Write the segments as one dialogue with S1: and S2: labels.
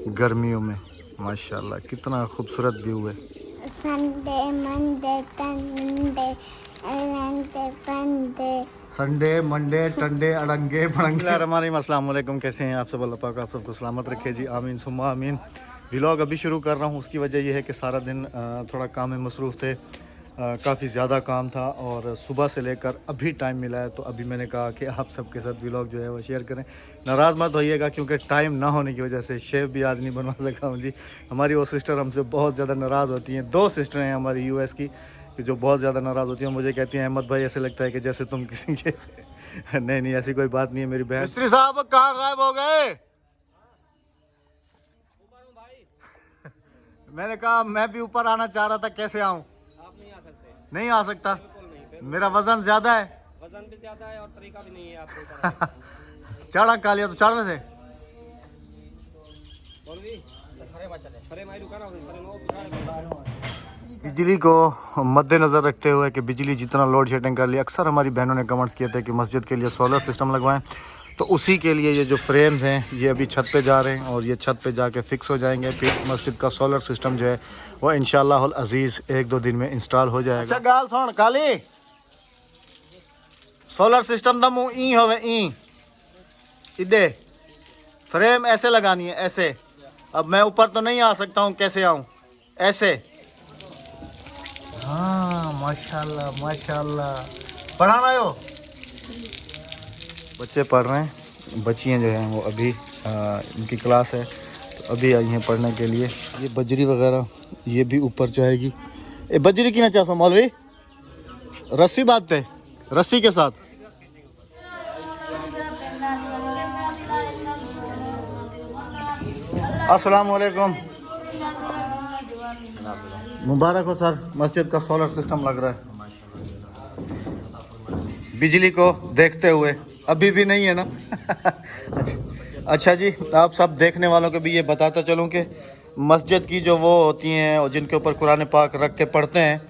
S1: गर्मियों में। माशाल्लाह कितना खूबसूरत व्यू है।
S2: संडे मंडे टंडे अरंडे पंडे।
S1: संडे मंडे टंडे अड़ंगे भड़ंगे। अस्सलाम वालेकुम, कैसे हैं आप सब? अल्लाह पाक आप सबको सलामत रखे जी, आमीन सुम्मा आमीन। व्लॉग अभी शुरू कर रहा हूँ, उसकी वजह यह है कि सारा दिन थोड़ा काम में मसरूफ़ थे, काफ़ी ज़्यादा काम था और सुबह से लेकर अभी टाइम मिला है, तो अभी मैंने कहा कि आप सबके साथ व्लॉग जो है वो शेयर करें। नाराज़ मत होइएगा क्योंकि टाइम ना होने की वजह से शेव भी आज नहीं बनवा सका हूँ जी। हमारी वो सिस्टर हमसे बहुत ज़्यादा नाराज़ होती हैं, 2 सिस्टर हैं हमारी यूएस की, कि जो बहुत ज़्यादा नाराज़ होती हैं। मुझे कहती हैं अहमद भाई ऐसे लगता है कि जैसे तुम किसी के नहीं नहीं, ऐसी कोई बात नहीं है मेरी बहन। मिस्त्री साहब कहाँ गायब हो गए? मैंने कहा मैं भी ऊपर आना चाह रहा था, कैसे आऊँ?
S3: आप नहीं आ सकते।
S1: नहीं आ सकता,
S3: नहीं,
S1: मेरा वजन ज्यादा है।
S3: वजन भी ज्यादा है और तरीका भी नहीं है आपको।
S1: चढ़ा का लिया तो चढ़ने से बिजली को मद्देनजर रखते हुए कि बिजली जितना लोड शेडिंग कर लिया, अक्सर हमारी बहनों ने कमेंट्स किए थे कि मस्जिद के लिए सोलर सिस्टम लगवाएं, तो उसी के लिए ये जो फ्रेम्स हैं ये अभी छत पे जा रहे हैं और ये छत पे जाके फिक्स हो जाएंगे। फिर मस्जिद का सोलर सिस्टम जो है वो इंशाअल्लाह अजीज़ 1-2 दिन में इंस्टॉल हो जाएगा। अच्छा गाल सुन काली, सोलर सिस्टम दा मुंह ई होवे ई इडे फ्रेम ऐसे लगानी है ऐसे। अब मैं ऊपर तो नहीं आ सकता हूँ, कैसे आऊँ? ऐसे। हाँ माशाल्लाह माशाल्लाह। पढ़ाना हो? बच्चे पढ़ रहे हैं, बच्चियाँ जो हैं वो अभी इनकी क्लास है तो अभी आई हैं पढ़ने के लिए। ये बजरी वगैरह ये भी ऊपर जाएगी। ए बजरी की ना चाहता मौलवी, रस्सी बांधते रस्सी के साथ। अस्सलाम वालेकुम, मुबारक हो सर, मस्जिद का सोलर सिस्टम लग रहा है। बिजली को देखते हुए अभी भी नहीं है ना? अच्छा जी, आप सब देखने वालों को भी ये बताता चलूँ कि मस्जिद की जो वो होती हैं और जिनके ऊपर कुरान पाक रख के पढ़ते हैं,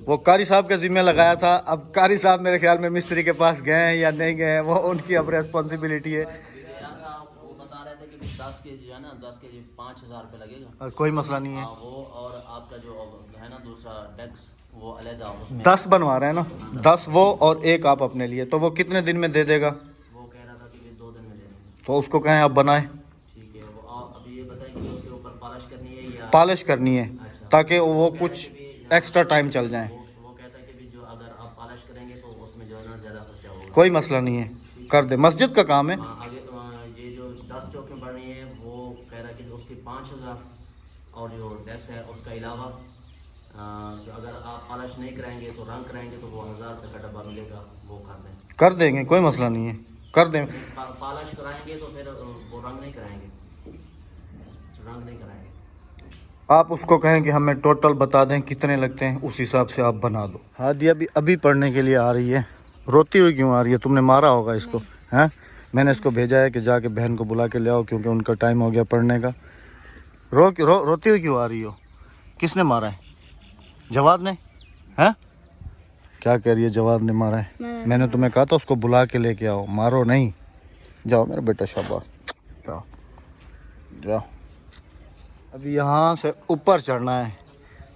S1: वो कारी साहब के ज़िम्मे लगाया था। अब कारी साहब मेरे ख्याल में मिस्त्री के पास गए हैं या नहीं गए हैं, वो उनकी अब रेस्पॉन्सिबिलिटी है।
S4: 10 केजी है ना, 10 केजी 5,000 रुपये लगेगा।
S1: और कोई मसला नहीं है।
S4: वो और आपका जो है ना दूसरा डेस्क वो अलग, उसमें
S1: 10 बनवा रहे हैं ना, 10 वो और 1 आप अपने लिए, तो वो कितने दिन में दे देगा?
S4: वो कह रहा था कि 2 दिन में दे देंगे।
S1: तो उसको कहें आप बनाए।
S4: ठीक है, वो आप अभी ये बताएं कि उसके ऊपर पॉलिश करनी है या
S1: पॉलिश करनी है ताकि वो कुछ एक्स्ट्रा टाइम चल जाए।
S4: वो कहता है कि जो अगर आप पॉलिश करेंगे तो उसमें जो है ना ज़्यादा खर्चा होगा।
S1: कोई मसला नहीं है, कर दे, मस्जिद का काम है।
S4: आगे ये जो 10 चौकें बढ़ रही हैं वो कह रहा है कि उसकी 5,000 और जो डेस्क है उसका अलावा जो अगर आप पॉलिश नहीं कराएंगे तो रंग कराएंगे तो वो 1,000 रुपये का डब्बा मिलेगा, वो कर दें।
S1: कर देंगे, कोई मसला नहीं है, कर दें।
S4: पॉलिश कराएंगे तो फिर वो रंग नहीं कराएंगे, रंग नहीं कराएंगे।
S1: आप उसको कहें कि हमें टोटल बता दें कितने लगते हैं, उस हिसाब से आप बना दो। हादी अभी पढ़ने के लिए आ रही है। रोती हुई क्यों आ रही है? तुमने मारा होगा इसको, हैं? मैंने इसको भेजा है कि जाके बहन को बुला के ले आओ क्योंकि उनका टाइम हो गया पढ़ने का। रोती हुई क्यों आ रही हो? किसने मारा है? जवाद ने? हैं? क्या कह रही है? जवाद ने मारा है। मैंने तुम्हें कहा था उसको बुला के लेके आओ, मारो नहीं। जाओ मेरा बेटा, शाबाश, जाओ जाओ। अभी यहाँ से ऊपर चढ़ना है।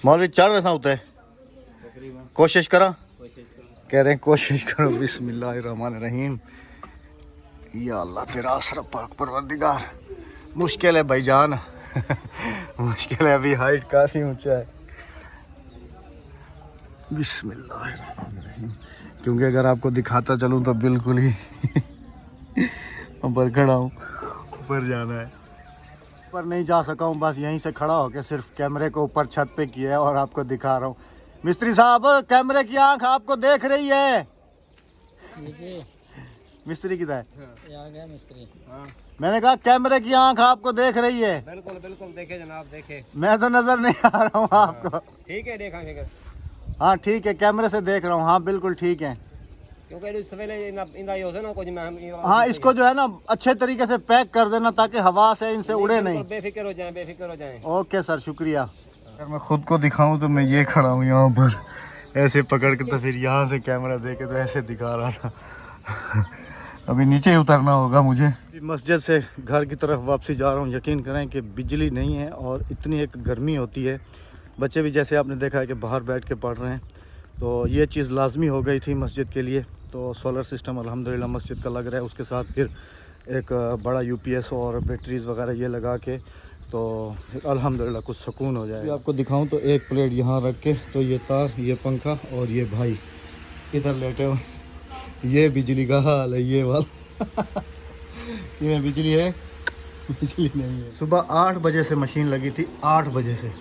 S1: मौलवी चढ़ वैसा होता है, कोशिश करा, कह रहे हैं कोशिश करो। बिस्मिल्लाहिर्रहमानिर्रहीम। या अल्लाह तेरा आसरा पाक परवरदिगार। मुश्किल है भाईजान मुश्किल है, अभी हाइट काफ़ी ऊंचा है। बिस्मिल्लाहिर्रहमानिर्रहीम। क्योंकि अगर आपको दिखाता चलूँ तो बिल्कुल ही ऊपर खड़ा हूँ, ऊपर जाना है। ऊपर नहीं जा सका हूँ, बस यहीं से खड़ा होकर सिर्फ कैमरे को ऊपर छत पे किया है और आपको दिखा रहा हूँ। मिस्त्री साहब कैमरे की आंख आपको देख रही है। मिस्त्री किधर है?
S3: यहाँ गया मिस्त्री। हाँ
S1: मैंने कहा कैमरे की आंख आपको देख रही है।
S3: बिल्कुल बिल्कुल, देखे जनाब देखे।
S1: मैं तो नजर नहीं आ रहा हूँ आपको।
S3: ठीक है, देखा ठीक है।
S1: हाँ ठीक है, कैमरे से देख रहा हूँ। हाँ बिल्कुल ठीक है,
S3: क्योंकि सवेरे ना कुछ
S1: हाँ इसको जो है ना अच्छे तरीके से पैक कर देना ताकि हवा से इनसे उड़े नहीं।
S3: बेफिक्र हो जाए, बेफिक्र हो जाए।
S1: ओके सर, शुक्रिया। अगर मैं खुद को दिखाऊं तो मैं ये खड़ा हूँ यहाँ पर ऐसे पकड़ के, तो फिर यहाँ से कैमरा देके तो ऐसे दिखा रहा था अभी नीचे ही उतरना होगा मुझे। मस्जिद से घर की तरफ वापसी जा रहा हूँ। यकीन करें कि बिजली नहीं है और इतनी एक गर्मी होती है। बच्चे भी जैसे आपने देखा है कि बाहर बैठ के पढ़ रहे हैं, तो ये चीज़ लाजमी हो गई थी मस्जिद के लिए। तो सोलर सिस्टम अल्हम्दुलिल्लाह मस्जिद का लग रहा है, उसके साथ फिर एक बड़ा यूपीएस और बैटरीज वगैरह ये लगा के, तो अल्हम्दुलिल्लाह कुछ सुकून हो जाए। आपको दिखाऊं तो एक प्लेट यहाँ रख के, तो ये तार, ये पंखा और ये भाई इधर लेटे हुए, ये बिजली का हाल है ये वाला। ये बिजली है, बिजली नहीं है। सुबह 8 बजे से मशीन लगी थी, 8 बजे से,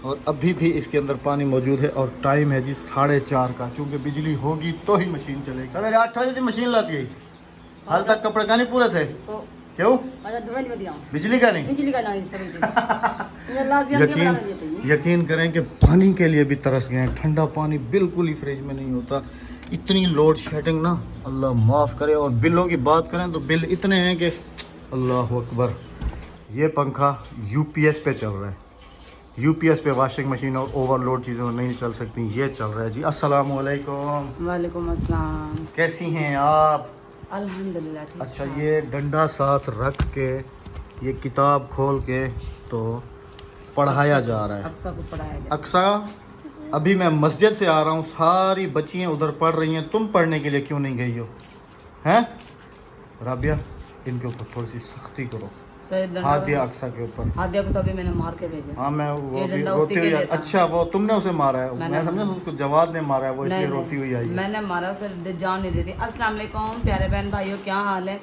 S1: और अभी भी इसके अंदर पानी मौजूद है और टाइम है जी 4:30 का, क्योंकि बिजली होगी तो ही मशीन चलेगी। सवेरे 8 बजे मशीन लाती है, हाल तक कपड़े का नहीं पूरे थे। क्यों? बिजली का नहीं। यकीन करें कि पानी के लिए भी तरस गए हैं। ठंडा पानी बिल्कुल ही फ्रिज में नहीं होता। इतनी लोड शेडिंग ना, अल्लाह माफ़ करे। और बिलों की बात करें तो बिल इतने हैं कि अल्लाह अकबर। ये पंखा यूपीएस पे चल रहा है, यूपीएस पे वॉशिंग मशीन और ओवरलोड चीज़ें नहीं चल सकती। ये चल रहा है जी। अस्सलाम वालेकुम।
S5: वालेकुम अस्सलाम।
S1: कैसी हैं आप?
S5: अल्हम्दुलिल्लाह ठीक।
S1: अच्छा, ये डंडा साथ रख के, ये किताब खोल के तो पढ़ाया जा रहा है।
S5: अक्सा को पढ़ाया जा।
S1: अक्सा, अभी मैं मस्जिद से आ रहा हूँ, सारी बच्चियाँ उधर पढ़ रही हैं, तुम पढ़ने के लिए क्यों नहीं गई हो? हैं राबिया, इनके ऊपर थोड़ी सी सख्ती करो। हादिया अक्सा के ऊपर।
S5: हादिया को तो अभी मैंने मार के भेजा।
S1: हाँ, मैं वो
S5: ये
S1: भी
S5: डंडा
S1: रोती
S5: उसी के
S1: हुई।
S5: लिए था।
S1: अच्छा, वो तुमने उसे मारा है? मैं समझा
S5: मारा।
S1: उसको जवाद ने मारा है, वो इसलिए रोती हुई आई है।
S5: मैंने मारा, उसे जान नहीं देती। अस्सलाम वालेकुम प्यारे बहन भाइयों, क्या हाल है?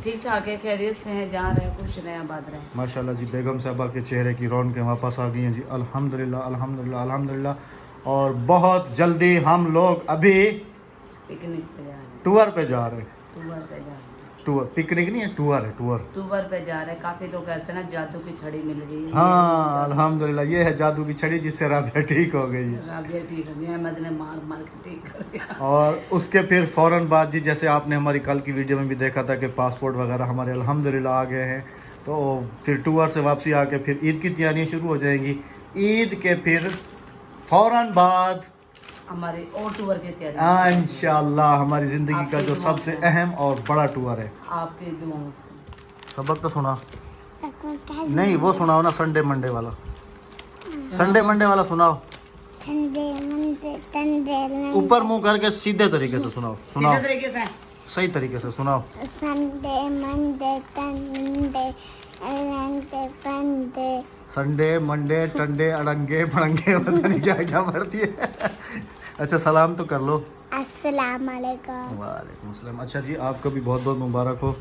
S5: ठीक ठाक है, खैरियत से हैं, जा रहे हैं, खुश रहे, आबाद रहे।
S1: माशाल्लाह जी, बेगम साहबा के चेहरे की रौनकें वापस आ गई हैं जी। अल्हम्दुलिल्लाह अल्हम्दुलिल्लाह अल्हम्दुलिल्लाह। और बहुत जल्दी हम लोग अभी
S5: पिकनिक पे जा रहे हैं।
S1: टूर पे जा रहे हैं।
S5: टूर पे जा रहे हैं।
S1: टूर, पिकनिक नहीं है, टूर है, टूर।
S5: टूर पे जा रहे हैं। काफी लोग कहते हैं ना जादू की छड़ी मिल गई है।
S1: हाँ अल्हम्दुलिल्लाह, ये है जादू की छड़ी जिससे राबिया ठीक हो गई है।
S5: राबिया ठीक हो गया, अहमद ने मार मार के ठीक कर दिया।
S1: और उसके फिर फ़ौरन बाद जी, जैसे आपने हमारी कल की वीडियो में भी देखा था कि पासपोर्ट वगैरह हमारे अल्हम्दुलिल्लाह आ गए हैं। तो फिर टूर से वापसी आके फिर ईद की तैयारियाँ शुरू हो जाएंगी। ईद के फिर फ़ौरन बाद
S5: हमारे और टूर की तैयारी
S1: इंशाअल्लाह हमारी ज़िंदगी का जो सबसे अहम और बड़ा टूर है।
S5: आपकी दुआओं से।
S1: सबक तो सुना नहीं, वो सुनाओ ना, संडे मंडे वाला। संडे मंडे वाला सुनाओ।
S2: ठंडे मंडे ठंडे
S1: ऊपर मुंह करके सीधे तरीके से सुनाओ। सुनाओ
S5: सीधे तरीके से,
S1: सही तरीके से सुनाओ।
S2: संडे मंडे ठंडे अरंगे पंडे।
S1: संडे मंडे टंडे अड़ंगे फड़ंगे, पता नहीं क्या क्या पढ़ती है। अच्छा, सलाम तो कर लो।
S2: अस्सलाम वालेकुम।
S1: वालेकुम सलाम। अच्छा जी, आपको भी बहुत बहुत मुबारक हो।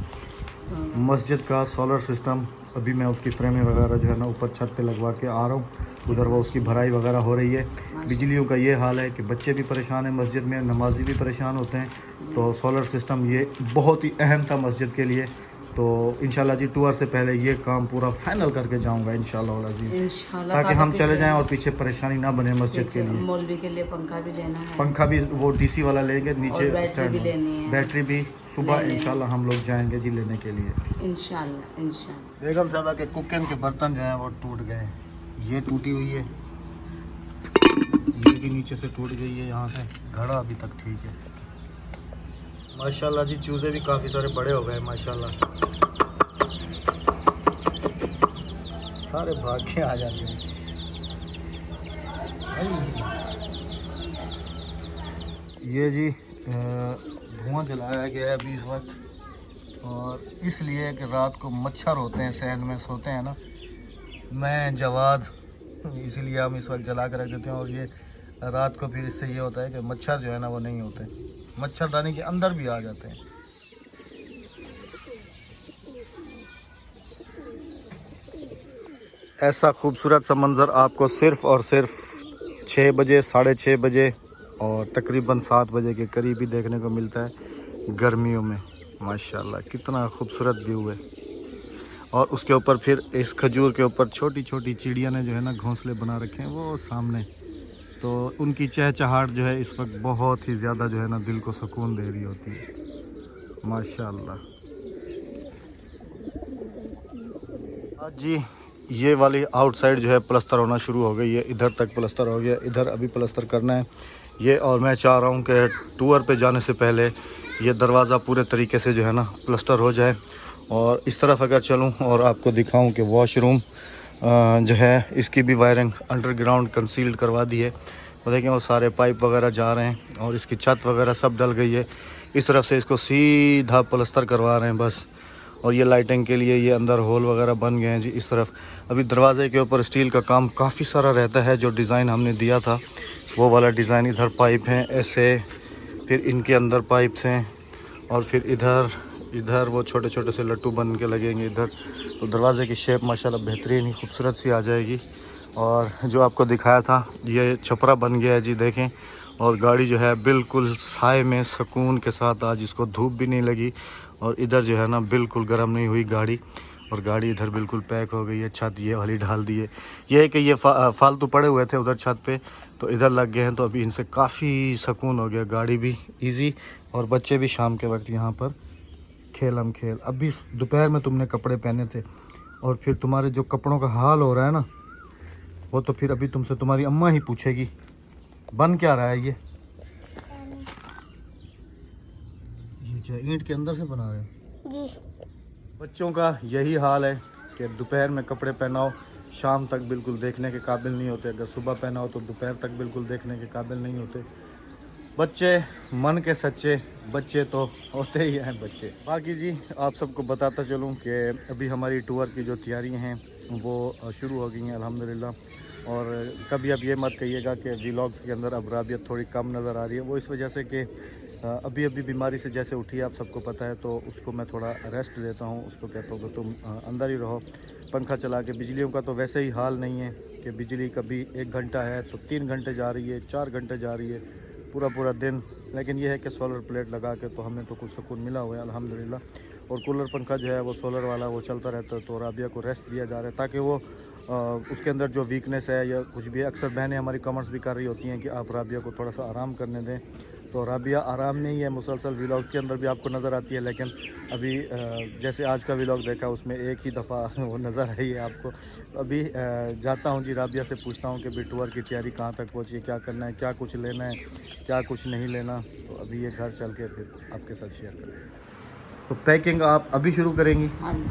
S1: मस्जिद का सोलर सिस्टम, अभी मैं उसकी फ्रेमें वगैरह जो है ना ऊपर छत पे लगवा के आ रहा हूँ। उधर वो उसकी भराई वगैरह हो रही है। बिजलियों का ये हाल है कि बच्चे भी परेशान हैं मस्जिद में, नमाजी भी परेशान होते हैं। तो सोलर सिस्टम ये बहुत ही अहम था मस्जिद के लिए। तो इंशाल्लाह जी टूर से पहले ये काम पूरा फाइनल करके जाऊंगा इंशाल्लाह अजीज, ताकि हम चले जाएं और पीछे परेशानी ना बने मस्जिद के लिए।
S5: मौलवी के लिए पंखा भी लेना है।
S1: पंखा भी वो डीसी वाला लेंगे, नीचे
S5: बैटरी भी लेनी है।
S1: बैटरी भी सुबह इंशाल्लाह हम लोग जाएंगे जी लेने के लिए
S5: इंशाल्लाह इंशाल्लाह।
S1: बेगम साहबा के कुकिंग के बर्तन जो हैं वो टूट गए हैं। ये टूटी हुई है, ये भी नीचे से टूट गई है, यहाँ से घड़ा अभी तक ठीक है। माशाल्लाह जी, चूज़े भी काफ़ी सारे बड़े हो गए माशाल्लाह। सारे भाग के आ जाते हैं। ये जी धुआं जलाया गया है अभी इस वक्त, और इसलिए कि रात को मच्छर होते हैं, सहन में सोते हैं ना, मैं जवाद, इसीलिए हम इस वक्त जला कर रख देते हैं। और ये रात को फिर इससे ये होता है कि मच्छर जो है ना वो नहीं होते, मच्छरदानी के अंदर भी आ जाते हैं। ऐसा खूबसूरत सा मंज़र आपको सिर्फ़ और सिर्फ 6 बजे, 6:30 बजे और तकरीबन 7 बजे के करीब ही देखने को मिलता है गर्मियों में। माशाल्लाह कितना खूबसूरत व्यू है। और उसके ऊपर फिर इस खजूर के ऊपर छोटी छोटी चिड़िया ने जो है ना घोंसले बना रखे हैं वो सामने। तो उनकी चहचहाहट जो है इस वक्त बहुत ही ज़्यादा जो है ना दिल को सुकून दे रही होती है माशाल्लाह। आज जी ये वाली आउटसाइड जो है प्लस्तर होना शुरू हो गई है, इधर तक प्लस्तर हो गया, इधर अभी प्लस्तर करना है ये। और मैं चाह रहा हूँ कि टूर पे जाने से पहले ये दरवाज़ा पूरे तरीके से जो है ना प्लास्टर हो जाए। और इस तरफ अगर चलूँ और आपको दिखाऊं कि वॉशरूम जो है इसकी भी वायरिंग अंडरग्राउंड कंसील्ड करवा दी है। वो देखें वो सारे पाइप वगैरह जा रहे हैं और इसकी छत वगैरह सब डल गई है। इस तरफ से इसको सीधा प्लास्टर करवा रहे हैं बस। और ये लाइटिंग के लिए ये अंदर होल वगैरह बन गए हैं जी। इस तरफ अभी दरवाजे के ऊपर स्टील का काम काफ़ी सारा रहता है। जो डिज़ाइन हमने दिया था वो वाला डिज़ाइन, इधर पाइप हैं ऐसे, फिर इनके अंदर पाइप्स हैं और फिर इधर वो छोटे छोटे से लट्टू बन के लगेंगे इधर। तो दरवाजे की शेप माशाल्लाह बेहतरीन ही खूबसूरत सी आ जाएगी। और जो आपको दिखाया था ये छपरा बन गया है जी, देखें। और गाड़ी जो है बिल्कुल साए में सुकून के साथ, आज इसको धूप भी नहीं लगी और इधर जो है ना बिल्कुल गर्म नहीं हुई गाड़ी। और गाड़ी इधर बिल्कुल पैक हो गई है। छत ये वाली ढाल दी है। ये है कि ये फालतू पड़े हुए थे उधर छत पे, तो इधर लग गए हैं, तो अभी इनसे काफ़ी सुकून हो गया। गाड़ी भी इजी और बच्चे भी शाम के वक्त यहाँ पर खेल। अभी दोपहर में तुमने कपड़े पहने थे और फिर तुम्हारे जो कपड़ों का हाल हो रहा है ना, वो तो फिर अभी तुमसे तुम्हारी अम्मा ही पूछेगी। बन क्या रहा है ये क्या ईंट के अंदर से बना रहे हो?
S2: जी।
S1: बच्चों का यही हाल है कि दोपहर में कपड़े पहनाओ, शाम तक बिल्कुल देखने के काबिल नहीं होते। अगर सुबह पहनाओ तो दोपहर तक बिल्कुल देखने के काबिल नहीं होते। बच्चे मन के सच्चे बच्चे तो होते ही हैं बच्चे। बाकी जी आप सबको बताता चलूं कि अभी हमारी टूर की जो तैयारियां हैं वो शुरू हो गई हैं अल्हम्दुलिल्लाह। और कभी अब ये मत कहिएगा कि व्लॉग्स के अंदर अब राबियत थोड़ी कम नज़र आ रही है। वो इस वजह से कि अभी बीमारी से जैसे उठी है, आप सबको पता है, तो उसको मैं थोड़ा रेस्ट देता हूँ। उसको कहता हूँ कि तुम अंदर ही रहो, पंखा चला के। बिजलियों का तो वैसे ही हाल नहीं है कि बिजली कभी 1 घंटा है तो 3 घंटे जा रही है, 4 घंटे जा रही है, पूरा दिन। लेकिन यह है कि सोलर प्लेट लगा के तो हमें तो कुछ सुकून मिला हुआ है अल्हम्दुलिल्लाह। और कूलर पंखा जो है वो सोलर वाला वो चलता रहता है, तो राबिया को रेस्ट दिया जा रहा है ताकि वो उसके अंदर जो वीकनेस है या कुछ भी, अक्सर बहनें हमारी कमेंट्स भी कर रही होती हैं कि आप राबिया को थोड़ा सा आराम करने दें। तो राबिया आराम में ही है, मुसलसल व्लॉग के अंदर भी आपको नज़र आती है। लेकिन अभी जैसे आज का व्लॉग देखा उसमें एक ही दफ़ा वो नज़र आई है आपको। अभी जाता हूँ जी, राबिया से पूछता हूँ कि भी टूर की तैयारी कहाँ तक पहुँची है, क्या करना है, क्या कुछ लेना है, क्या कुछ नहीं लेना। तो अभी ये घर चल के फिर आपके साथ शेयर करें। तो पैकिंग आप अभी शुरू करेंगी?
S5: हाँ जी,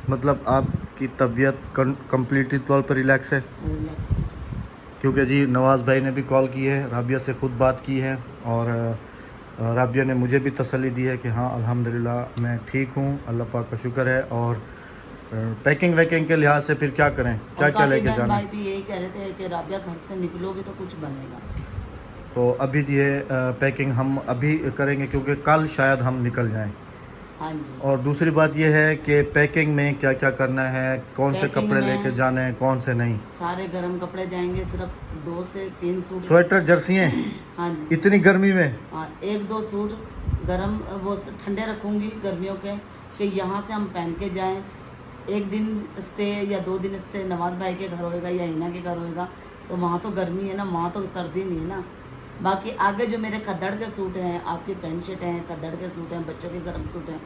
S1: मतलब आपकी तबीयत कम्प्लीटली तौर पर रिलैक्स है?
S5: रिलैक्स।
S1: क्योंकि जी नवाज़ भाई ने भी कॉल की है, राबिया से ख़ुद बात की है और राबिया ने मुझे भी तसल्ली दी है कि हाँ अल्हम्दुलिल्लाह मैं ठीक हूँ, अल्लाह पाक का शुक्र है। और पैकिंग वैकिंग के लिहाज से फिर क्या करें, क्या क्या लेके जाना है?
S5: भाई भी यही कह रहे थे कि राबिया घर से निकलोगे तो कुछ बनेगा।
S1: तो अभी ये पैकिंग हम अभी करेंगे क्योंकि कल शायद हम निकल जाएं।
S5: हाँ जी।
S1: और दूसरी बात यह है कि पैकिंग में क्या क्या करना है, कौन से कपड़े लेके जाने हैं, कौन से नहीं।
S5: सारे गर्म कपड़े जाएंगे, सिर्फ 2 से 3 सूट,
S1: स्वेटर, जर्सियाँ।
S5: हाँ जी,
S1: इतनी गर्मी में?
S5: हाँ, 1-2 सूट गर्म वो ठंडे रखूँगी गर्मियों के, कि यहाँ से हम पहन के जाएं। 1 दिन स्टे या 2 दिन स्टे नवाज भाई के घर होएगा या हिना के घर होएगा, तो वहाँ तो गर्मी है ना, वहाँ तो सर्दी नहीं है ना। बाकी आगे जो मेरे खद्दड़ के सूट हैं, आपकी पैंट शर्ट हैं, खद्दड़ के सूट हैं, बच्चों के गर्म सूट हैं,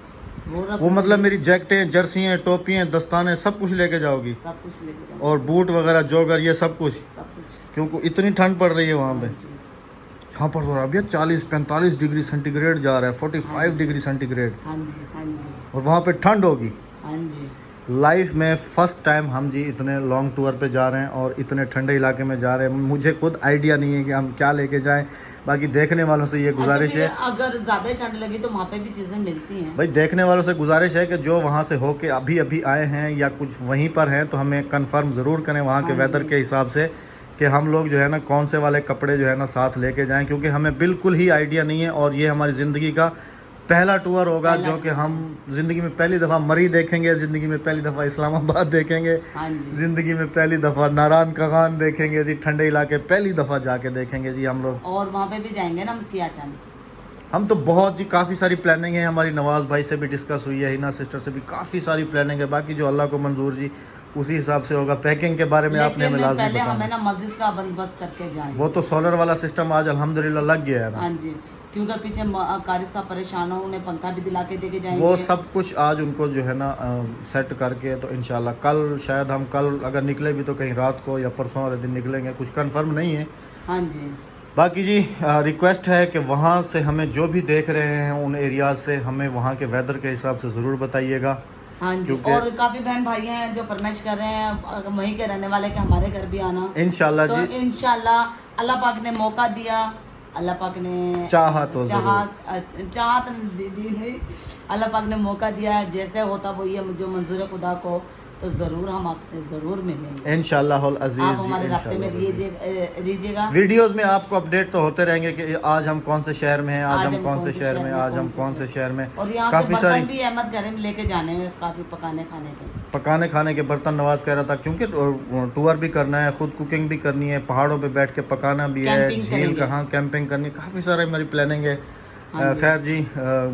S5: वो
S1: मतलब मेरी जैकेटें, जर्सियाँ, टोपियाँ, दस्ताने सब कुछ लेके जाओगी?
S5: सब कुछ लेके जाऊँ।
S1: और बूट वगैरह, जॉगर, ये सब कुछ?
S5: सब कुछ।
S1: क्योंकि इतनी ठंड पड़ रही है वहाँ पे। यहाँ पर तो अभी 40-45 डिग्री सेंटीग्रेड जा रहा है, 45 डिग्री सेंटीग्रेड।
S5: हाँ जी, हाँ जी,
S1: और वहाँ पे ठंड होगी।
S5: हाँ जी।
S1: लाइफ में फ़र्स्ट टाइम हम जी इतने लॉन्ग टूर पे जा रहे हैं और इतने ठंडे इलाके में जा रहे हैं। मुझे खुद आइडिया नहीं है कि हम क्या लेके जाएं। बाकी देखने वालों से ये गुजारिश है,
S5: अगर ज़्यादा ठंड लगी तो वहाँ पे भी चीज़ें मिलती हैं।
S1: भाई देखने वालों से गुजारिश है कि जो वहाँ से होके अभी आए हैं या कुछ वहीं पर हैं, तो हमें कंफर्म ज़रूर करें वहाँ के वेदर के हिसाब से कि हम लोग जो है ना कौन से वाले कपड़े जो है ना साथ लेके जाएं। क्योंकि हमें बिल्कुल ही आइडिया नहीं है और ये हमारी ज़िंदगी का पहला टूर होगा जो कि हम ज़िंदगी में पहली दफ़ा मरी देखेंगे, ज़िंदगी में पहली दफ़ा इस्लामाबाद देखेंगे, ज़िंदगी में पहली दफ़ा नारायण कगान देखेंगे जी, ठंडे इलाके पहली दफ़ा जाके देखेंगे जी हम लोग।
S5: और वहाँ पे भी जाएंगे ना हम सियाचिन।
S1: हम तो बहुत जी काफ़ी सारी प्लानिंग है हमारी, नवाज़ भाई से भी डिस्कस हुई है, हिना सिस्टर से भी काफ़ी सारी प्लानिंग है। बाकी जो अल्लाह को मंजूर जी उसी हिसाब से होगा। पैकिंग के बारे में आपने हमें लाज़मी
S5: पहले हमें
S1: बताना।
S5: ना मस्जिद का बंदोबस्त करके जाएंगे।
S1: वो तो सोलर वाला सिस्टम आज अल्हम्दुलिल्लाह लग गया है ना।
S5: हाँ जी, क्योंकि पीछे कारी साहब परेशान हो, उन्हें पंखा भी दिला के देके जाएंगे।
S1: वो सब कुछ आज उनको जो है ना सेट करके, तो इंशाल्लाह कल शायद हम कल अगर निकले भी तो कहीं रात को या परसों वाले दिन निकलेंगे, कुछ कंफर्म नहीं है।
S5: हाँ जी।
S1: बाकी जी रिक्वेस्ट है कि वहाँ से हमें जो भी देख रहे हैं उन एरियाज से हमें वहाँ के वेदर के हिसाब से ज़रूर बताइएगा।
S5: हाँ जी,
S1: क्योंकि-
S5: और काफी बहन भाई हैं जो फरमाइश कर रहे हैं वहीं के रहने वाले के हमारे घर भी आना।
S1: इंशाल्लाह
S5: तो
S1: जी
S5: इंशाल्लाह अल्लाह पाक ने मौका दिया, अल्लाह पाक ने
S1: चाहा तो
S5: चाहत दी नहीं, अल्लाह पाक ने मौका दिया। जैसे होता वो ये जो मंजूर खुदा को, तो जरूर हम आपसे जरूर मिलेंगे।
S1: इंशाल्लाह अजीज
S5: आप हमारे रास्ते में दीजिएगा।
S1: वीडियोस में आपको अपडेट तो होते रहेंगे कि आज हम कौन से शहर में हैं, आज हम कौन से शहर में, आज हम कौन से शहर में।
S5: और यहाँ से
S1: काफ़ी
S5: बर्तन
S1: सारी
S5: भी अहमद घर में लेके जाने हैं, काफी पकाने खाने के।
S1: पकाने खाने के बर्तन नवाज कह रहा था, क्योंकि टूर भी करना है, खुद कुकिंग भी करनी है, पहाड़ों पे बैठ के पकाना भी है,
S5: कैंपिंग
S1: झील
S5: करेंगे।
S1: कहाँ कैंपिंग करनी, काफ़ी सारे हमारी प्लानिंग है।
S5: हाँ जी।
S1: खैर जी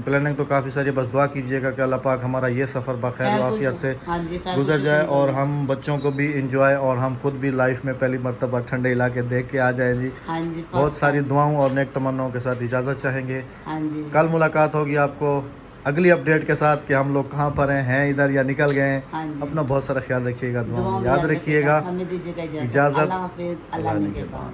S1: प्लानिंग तो काफ़ी सारी, बस दुआ कीजिएगा कि अल्लाह पाक हमारा ये सफ़र बखैर आफियत से
S5: हाँ जी, खैर
S1: गुजर
S5: खुशी
S1: जाए
S5: से
S1: और
S5: निकले।
S1: हम बच्चों को भी इंजॉय और हम खुद भी लाइफ में पहली मरतबा ठंडे इलाके देख के आ जाए जी।
S5: हाँ जी,
S1: बहुत
S5: first
S1: सारी
S5: time।
S1: दुआओं और नेक तमन्नाओं के साथ इजाज़त चाहेंगे।
S5: हाँ जी,
S1: कल मुलाकात होगी आपको अगली अपडेट के साथ कि हम लोग कहाँ पर हैं इधर या निकल गए हैं।
S5: हाँ जी।
S1: अपना बहुत सारा ख्याल रखिएगा, दुआ
S5: दुआ
S1: में
S5: में
S1: याद रखिएगा।
S5: हमें दीजिएगा
S1: इजाज़त।
S5: अल्लाह हाफिज, अल्लाह ने के बाद।